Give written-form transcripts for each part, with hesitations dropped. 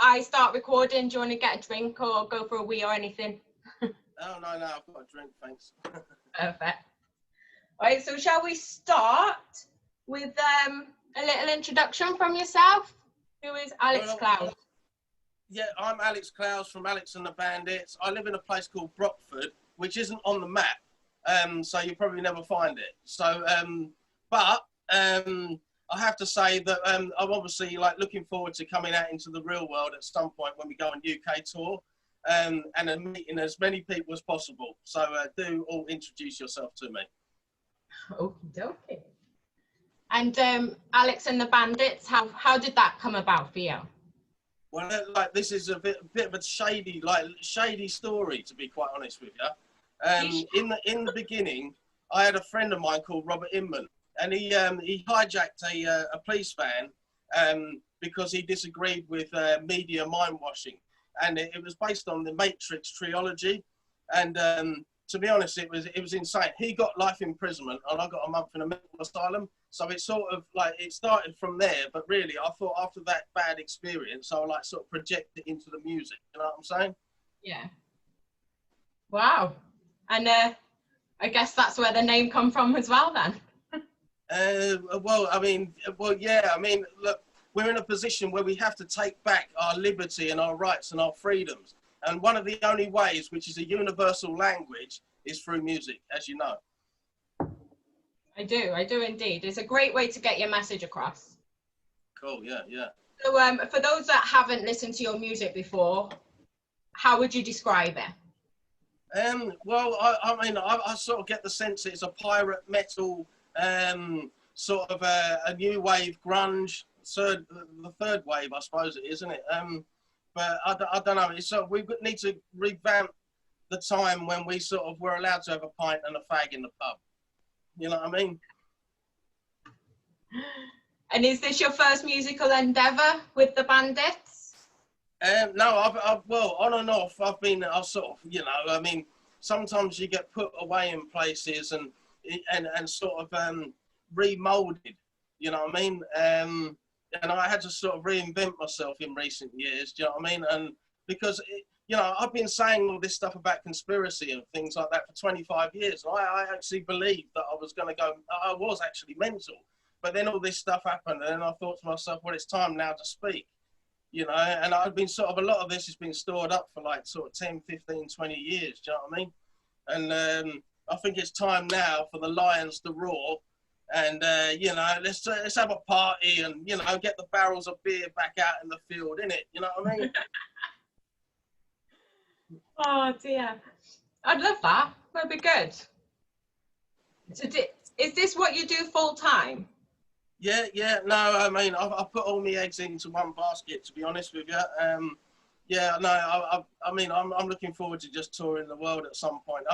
I start recording, do you want to get a drink or go for a wee or anything? Oh, no, I've got a drink, thanks. Perfect. Right, so shall we start with a little introduction from yourself? Who is Alex Clowes? Yeah, I'm Alex Clowes from Alex N The Bandits. I live in a place called Brockford, which isn't on the map, so you probably never find it. So, I have to say that I'm obviously looking forward to coming out into the real world at some point when we go on UK tour, and meeting as many people as possible. So do all introduce yourself to me. Okie dokie. And Alex and the Bandits, how did that come about for you? Well, this is a bit of a shady story, to be quite honest with you. In the beginning, I had a friend of mine called Robert Inman, and he hijacked a police van because he disagreed with media mind washing, and it was based on the Matrix trilogy, and to be honest, it was insane. He got life imprisonment, and I got a month in a mental asylum. So it sort of it started from there. But really, I thought after that bad experience, I would sort of project it into the music. You know what I'm saying? Yeah. Wow. And I guess that's where the name come from as well, then. Yeah. I mean, look, we're in a position where we have to take back our liberty and our rights and our freedoms. And one of the only ways, which is a universal language, is through music, as you know. I do indeed. It's a great way to get your message across. Cool, yeah. So for those that haven't listened to your music before, how would you describe it? Well, I sort of get the sense it's a pirate metal, sort of a new wave grunge, the third wave, I suppose it is, isn't it? But I don't know. It's we need to revamp the time when we sort of were allowed to have a pint and a fag in the pub. You know what I mean? And is this your first musical endeavour with the Bandits? No, well, on and off, I've sort of, I mean, sometimes you get put away in places and sort of remolded, you know what I mean? And I had to sort of reinvent myself in recent years, do you know what I mean? And because, I've been saying all this stuff about conspiracy and things like that for 25 years. And I actually believed that I was actually mental. But then all this stuff happened, and then I thought to myself, well, it's time now to speak, and I've been sort of, a lot of this has been stored up for sort of 10, 15, 20 years, do you know what I mean? And I think it's time now for the lions to roar. And, let's have a party and, get the barrels of beer back out in the field, innit? You know what I mean? Oh, dear. I'd love that. That'd be good. So is this what you do full time? Yeah. No, I mean, I've put all my eggs into one basket, to be honest with you. I'm looking forward to just touring the world at some point.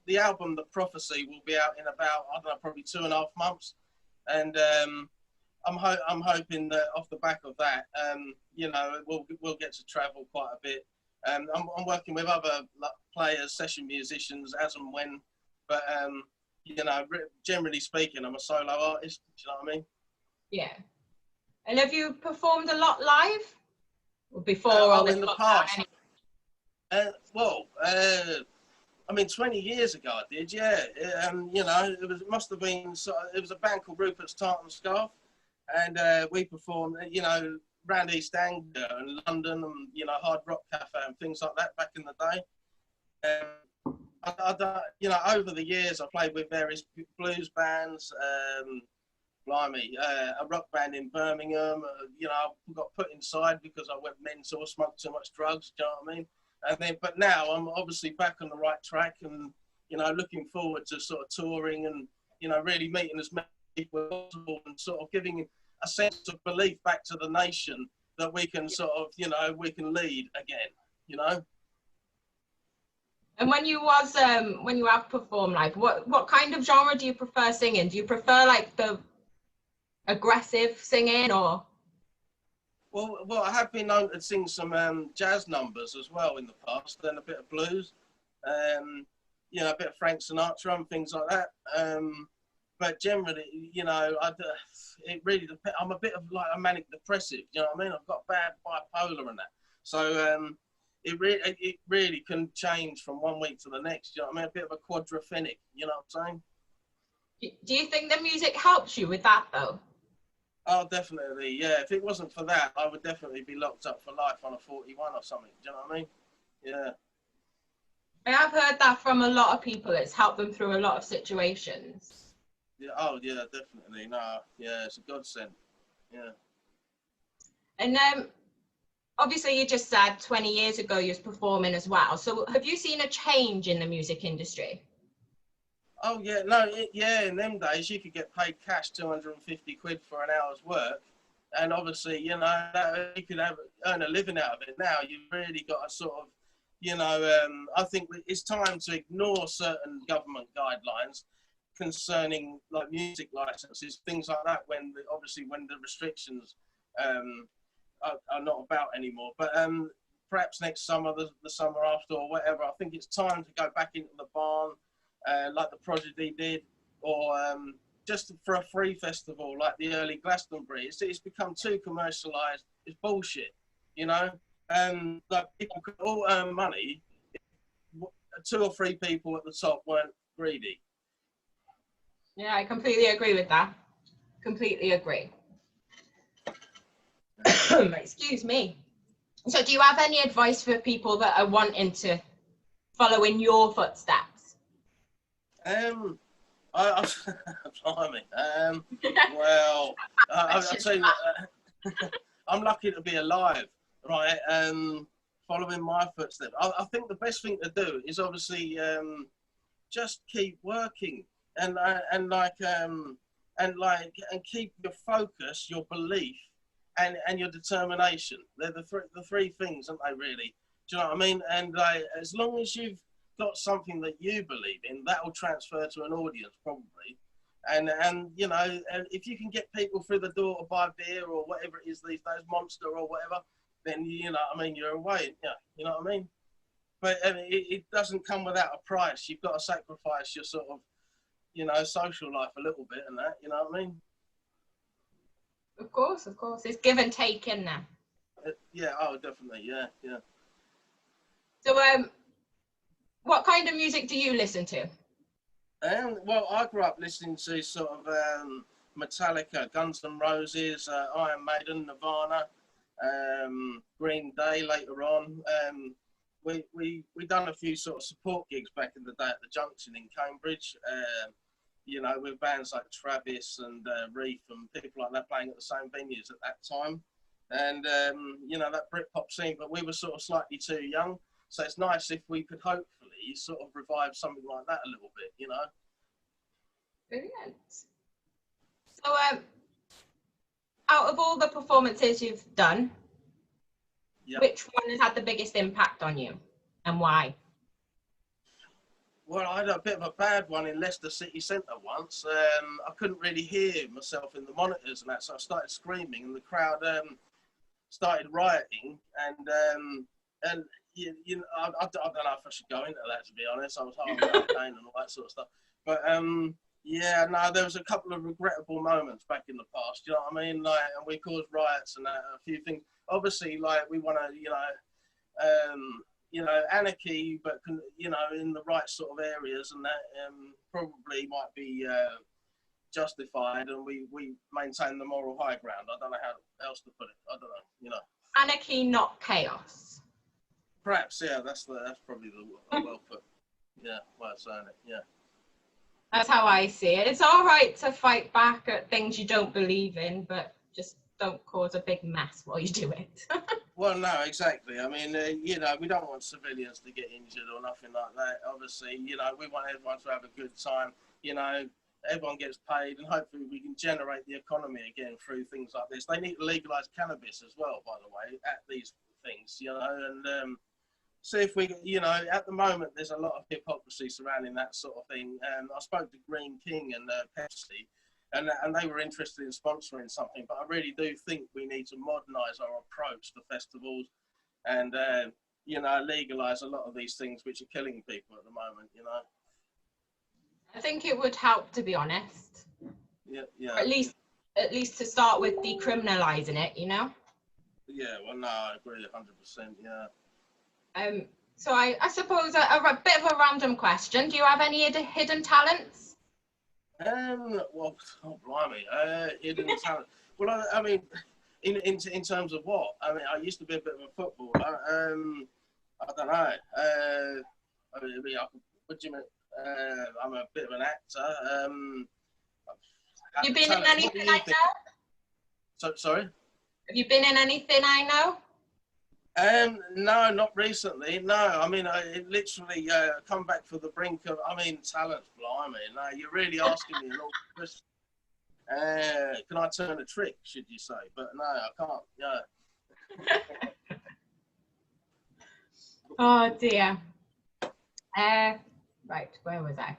The album, The Prophecy, will be out in about, I don't know, probably 2.5 months. And I'm hoping that off the back of that, we'll get to travel quite a bit. I'm working with other players, session musicians, as and when. But, generally speaking, I'm a solo artist. Do you know what I mean? Yeah. And have you performed a lot live? Before in the past? 20 years ago I did, yeah. It must have been, it was a band called Rupert's Tartan Scarf, and we performed, around East Anglia and London and, Hard Rock Cafe and things like that back in the day. Over the years I played with various blues bands, a rock band in Birmingham. I got put inside because I went mental, smoked too much drugs. Do you know what I mean? But now I'm obviously back on the right track, and looking forward to sort of touring and really meeting as many people as possible and sort of giving a sense of belief back to the nation that we can sort of we can lead again. And when you have performed live, what kind of genre do you prefer singing? Do you prefer the aggressive singing, or? Well, I have been known to sing some jazz numbers as well in the past, and a bit of blues, a bit of Frank Sinatra and things like that. But generally, it really depends. I'm a bit of a manic depressive, you know what I mean? I've got bad bipolar and that. So it really can change from one week to the next. You know what I mean? A bit of a quadraphenic. You know what I'm saying? Do you think the music helps you with that though? Oh, definitely. Yeah. If it wasn't for that, I would definitely be locked up for life on a 41 or something. Do you know what I mean? Yeah. I have heard that from a lot of people. It's helped them through a lot of situations. Yeah. Oh, yeah. Definitely. No. Yeah. It's a godsend. Yeah. And obviously you just said 20 years ago you was performing as well. So have you seen a change in the music industry? Oh yeah, no, yeah. In them days, you could get paid cash 250 quid for an hour's work, and obviously, you know, you could earn a living out of it. Now you've really got to sort of, you know, I think it's time to ignore certain government guidelines concerning like music licenses, things like that. Obviously when the restrictions are not about anymore, but perhaps next summer, the summer after, or whatever. I think it's time to go back into the barn. Like the Prodigy did, or just for a free festival like the early Glastonbury. It's become too commercialised. It's bullshit, you know. Like people could all earn money if 2 or 3 people at the top weren't greedy. Yeah, I completely agree with that. Completely agree. Excuse me. So do you have any advice for people that are wanting to follow in your footsteps? Blimey. Well, I'll tell you what, I'm lucky to be alive, right? Following my footsteps. I think the best thing to do is obviously just keep working and keep your focus, your belief, and your determination. They're the three things, aren't they? Really? Do you know what I mean? And as long as you've got something that you believe in, that will transfer to an audience probably. And you know, if you can get people through the door to buy beer or whatever it is these days, Monster or whatever, then you know what I mean, you're away. Yeah, you know what I mean. But it doesn't come without a price. You've got to sacrifice your sort of, you know, social life a little bit and that. You know what I mean? Of course, of course. It's give and take in there. Yeah. Oh, definitely. Yeah. Yeah. So what kind of music do you listen to? Well, I grew up listening to sort of Metallica, Guns N' Roses, Iron Maiden, Nirvana, Green Day later on. We done a few sort of support gigs back in the day at the Junction in Cambridge, you know, with bands like Travis and Reef and people like that playing at the same venues at that time. And, you know, that Britpop scene, but we were sort of slightly too young. So it's nice if we could hopefully sort of revive something like that a little bit, you know. Brilliant. So out of all the performances you've done, Yep. which one has had the biggest impact on you and why? Well, I had a bit of a bad one in Leicester City Centre once. I couldn't really hear myself in the monitors and that, so I started screaming and the crowd started rioting. And you know, I don't know if I should go into that, to be honest. I was hard pain and all that sort of stuff. But yeah, no, there was a couple of regrettable moments back in the past. You know what I mean? Like, and we caused riots and a few things. Obviously, like we want to, you know, anarchy, but you know, in the right sort of areas, and that probably might be justified, and we maintain the moral high ground. I don't know how else to put it. I don't know, you know. Anarchy, not chaos. Perhaps, yeah. That's probably the well put. Yeah, way of saying it. Yeah. That's how I see it. It's all right to fight back at things you don't believe in, but just don't cause a big mess while you do it. Well, no, exactly. I mean, you know, we don't want civilians to get injured or nothing like that. Obviously, you know, we want everyone to have a good time. You know, everyone gets paid, and hopefully we can generate the economy again through things like this. They need to legalise cannabis as well, by the way, at these things, you know, and see if we, you know, at the moment there's a lot of hypocrisy surrounding that sort of thing. I spoke to Green King and Pepsi, and they were interested in sponsoring something, but I really do think we need to modernise our approach to festivals and, you know, legalise a lot of these things which are killing people at the moment, you know. I think it would help, to be honest. Yeah, yeah. Or at least to start with decriminalising it, you know? Yeah, well, no, I agree 100%. Yeah. So I suppose a bit of a random question. Do you have any hidden talents? Well, oh, blimey, hidden talent. Well, I mean, in terms of what? I mean, I used to be a bit of a footballer. I don't know. I mean, what do you mean? I'm a bit of an actor. Have you been in talent. What do anything you I think? know? Sorry. Have you been in anything I know? No, not recently. No, I mean, I literally come back for the brink of. I mean, talent, blimey. No, you're really asking me an awkward question. Can I turn a trick? Should you say? But no, I can't. Yeah. Oh dear. Right, where was I?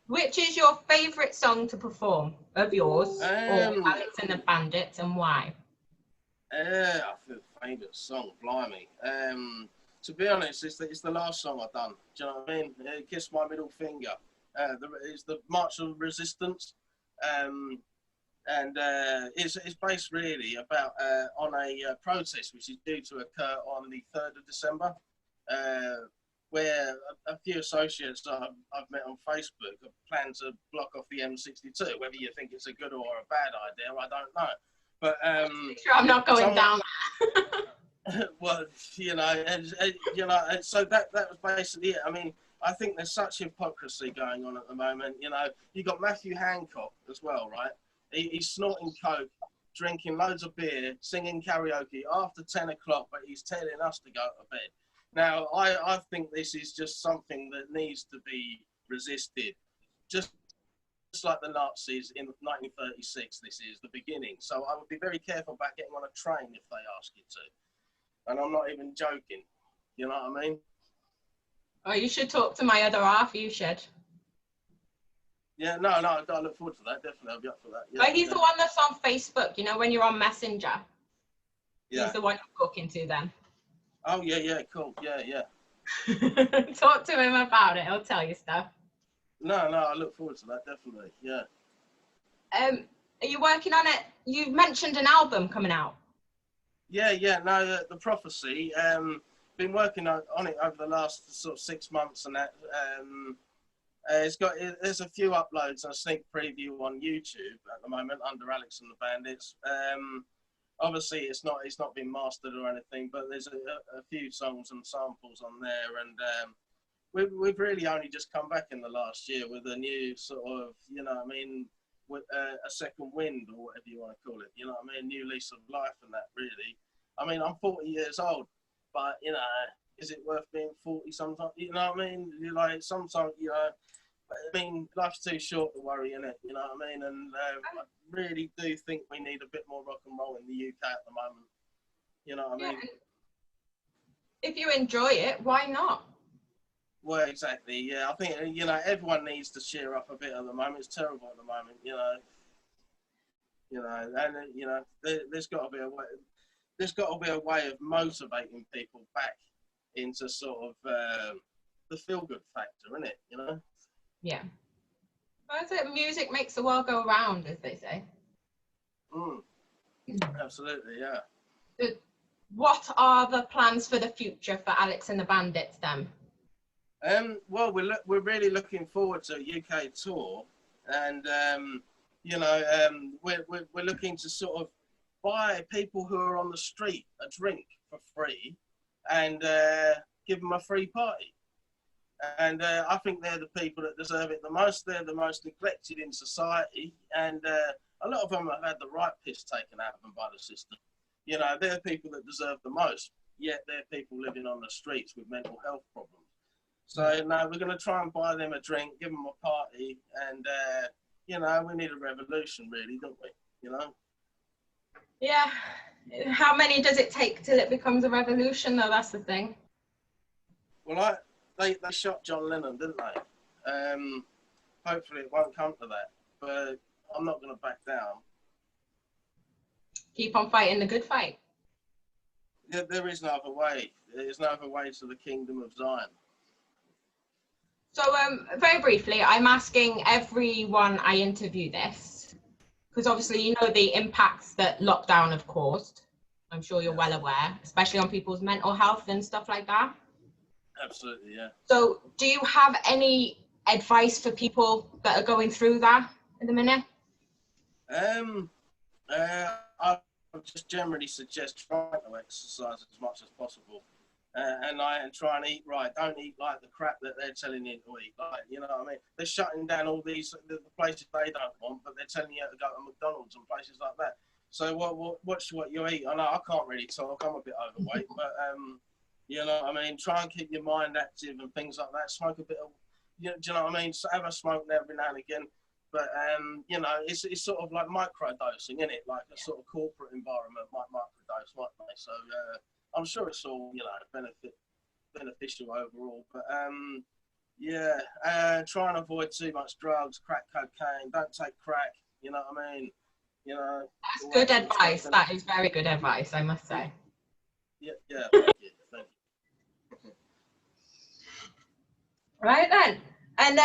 Which is your favourite song to perform of yours or Alex and the Bandits, and why? I feel favourite song, blimey. To be honest, it's the last song I've done. Do you know what I mean? Kiss My Middle Finger. It's the March of Resistance. And it's based really about on a protest which is due to occur on the 3rd of December, where a few associates I've met on Facebook have planned to block off the M62. Whether you think it's a good or a bad idea, I don't know. But sure, I'm not going down. Well, you know, so that was basically it. I mean, I think there's such hypocrisy going on at the moment. You know, you got Matthew Hancock as well, right? He's snorting coke, drinking loads of beer, singing karaoke after 10 o'clock, but he's telling us to go to bed. Now, I think this is just something that needs to be resisted. Just like the Nazis in 1936, this is the beginning. So I would be very careful about getting on a train if they ask you to. And I'm not even joking. You know what I mean? Oh, you should talk to my other half, you should. Yeah, no, I look forward to that. Definitely, I'll be up for that. Yeah, but he's the one that's on Facebook, you know, when you're on Messenger. Yeah. He's the one you're talking to then. Oh, yeah, cool. Yeah. Talk to him about it. He'll tell you stuff. No, I look forward to that, definitely. Yeah. Are you working on it? You mentioned an album coming out. Yeah. No, The Prophecy. Been working on it over the last sort of 6 months, and that. There's a few uploads and a sneak preview on YouTube at the moment under Alex and the Bandits. Obviously, it's not been mastered or anything, but there's a few songs and samples on there, and we've really only just come back in the last year with a new sort of, you know what I mean, with a second wind or whatever you want to call it, you know what I mean, new lease of life and that really. I mean, I'm 40 years old, but, you know, is it worth being 40 sometimes? You know what I mean? You're like, sometimes, you know, I mean, life's too short to worry, innit? You know what I mean? And I really do think we need a bit more rock and roll in the UK at the moment. You know what I mean? If you enjoy it, why not? Well, exactly. Yeah, I think, you know, everyone needs to cheer up a bit at the moment. It's terrible at the moment, you know. And you know, there's got to be a way. There's got to be a way of motivating people back into sort of the feel-good factor, innit? You know. Yeah. Well, music makes the world go round, as they say. Absolutely, yeah. What are the plans for the future for Alex and the Bandits then? Well, we're really looking forward to a UK tour, and you know, we're looking to sort of buy people who are on the street a drink for free, and give them a free party. And I think they're the people that deserve it the most. They're the most neglected in society, and a lot of them have had the right piss taken out of them by the system. You know, they're people that deserve the most, yet they're people living on the streets with mental health problems. So, no, we're going to try and buy them a drink, give them a party, and, you know, we need a revolution, really, don't we? You know? Yeah. How many does it take till it becomes a revolution, though? That's the thing. Well, they shot John Lennon, didn't they? Hopefully it won't come to that, but I'm not going to back down. Keep on fighting the good fight. There is no other way. There is no other way to the kingdom of Zion. So, very briefly, I'm asking everyone I interview this, because obviously you know the impacts that lockdown have caused I'm sure you're well aware, especially on people's mental health and stuff like that. Absolutely, yeah. So do you have any advice for people that are going through that at the minute? I would just generally suggest trying to exercise as much as possible, and try and eat right. Don't eat like the crap that they're telling you to eat. Like, you know what I mean? They're shutting down all the places they don't want, but they're telling you to go to McDonald's and places like that. So watch what you eat. I know I can't really talk. I'm a bit overweight, but you know what I mean? Try and keep your mind active and things like that. Smoke a bit of, do you know what I mean? So have a smoke every now and again. But, you know, it's sort of like micro-dosing, isn't it? Like a sort of corporate environment might micro-dose, mightn't they? So I'm sure it's all, you know, beneficial overall. But, yeah, try and avoid too much drugs, crack cocaine. Don't take crack, you know what I mean? You know. That's good advice. That is very good advice, I must say. Yeah, thank you. Right then. And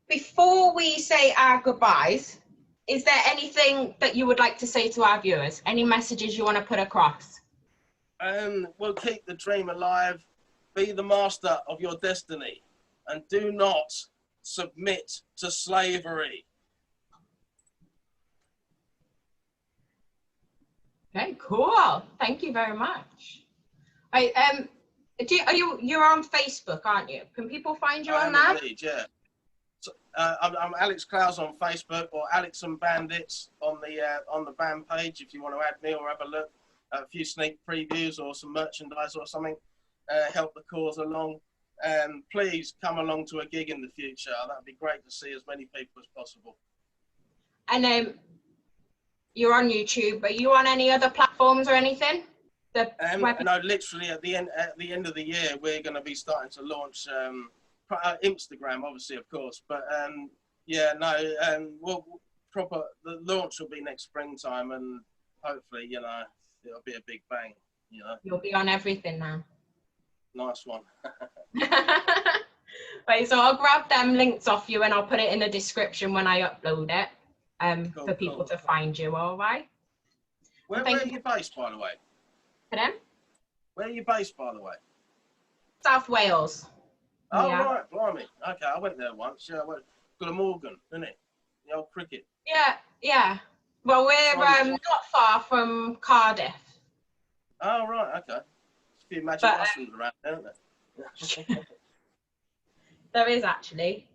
before we say our goodbyes, is there anything that you would like to say to our viewers? Any messages you want to put across? Well, keep the dream alive. Be the master of your destiny. And do not submit to slavery. Okay, cool. Thank you very much. Right, you're on Facebook, aren't you? Can people find you on that? Indeed, yeah. So, I'm Alex Clowes on Facebook, or Alex N The Bandits on the band page if you want to add me or have a look at a few sneak previews or some merchandise or something. Help the cause along. Please come along to a gig in the future. That'd be great to see as many people as possible. And you're on YouTube. Are you on any other platforms or anything? No, literally at the end of the year, we're going to be starting to launch Instagram, obviously, of course. But yeah, no, the launch will be next springtime, and hopefully, you know, it'll be a big bang. You know, you'll be on everything now. Nice one. Right, so I'll grab them links off you and I'll put it in the description when I upload it, Cool, for people to find you. All right. Where are you based, by the way? Pardon? Where are you based, by the way? South Wales. Oh, Yeah. right, blimey. Okay, I went there once. Yeah, I went to Glamorgan, isn't it? The old cricket. Yeah. Well, we're not far from Cardiff. Oh, right, okay. There's a few magic mushrooms around there, aren't there? There is actually.